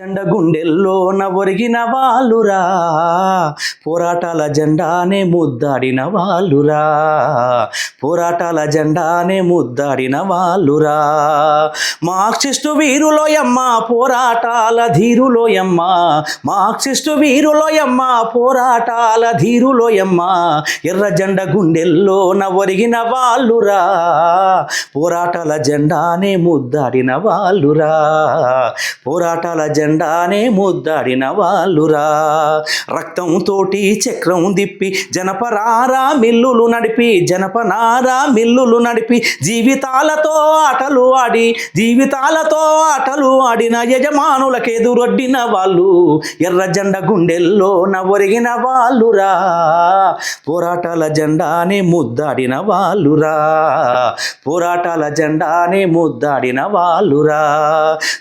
జెండ గుండెల్లోన ఒరిగిన వాళ్ళురా, పోరాటాల జెండానే ముద్దాడిన వాళ్ళురా, పోరాటాల జెండానే ముద్దాడిన వాళ్ళురా. మార్క్సిస్టు వీరులోయమ్మ పోరాటాల ధీరులోయమ్మ, మార్క్సిస్టు వీరులోయమ్మ పోరాటాల ధీరులోయమ్మ, ఎర్ర జెండ గుండెల్లోన ఒరిగిన వాళ్ళురా, పోరాటాల జెండానే ముద్దాడిన వాళ్ళురా, పోరాటాల జెండానే ముద్దాడిన వాళ్ళురా. రక్తంతోటి చక్రం దిప్పి జనపనారా మిల్లులు నడిపి, జనపనారా మిల్లులు నడిపి, జీవితాలతో ఆటలు ఆడి, జీవితాలతో ఆటలు ఆడిన యజమానులకు ఎదురొడ్డిన వాళ్ళు, ఎర్ర జెండ గుండెల్లోన ఒరిగిన వాళ్ళురా, పోరాటాల జెండానే ముద్దాడిన వాళ్ళురా, పోరాటాల జెండానే ముద్దాడిన వాళ్ళురా.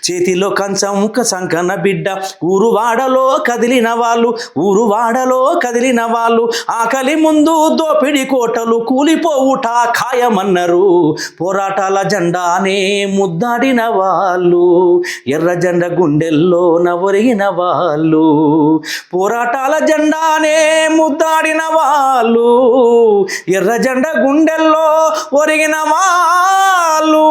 చేతిలో కంచం సంకన బిడ్డ ఊరువాడలో కదిలిన వాళ్ళు, ఊరువాడలో కదిలిన వాళ్ళు, ఆకలి ముందు దోపిడి కోటలు కూలిపోవుట ఖాయమన్నారు, పోరాటాల జెండానే ముద్దాడిన వాళ్ళు, ఎర్ర జెండ గుండెల్లోన ఒరిగిన వాళ్ళు, పోరాటాల జెండానే ముద్దాడిన వాళ్ళు, ఎర్ర జెండ గుండెల్లో ఒరిగిన వాళ్ళు.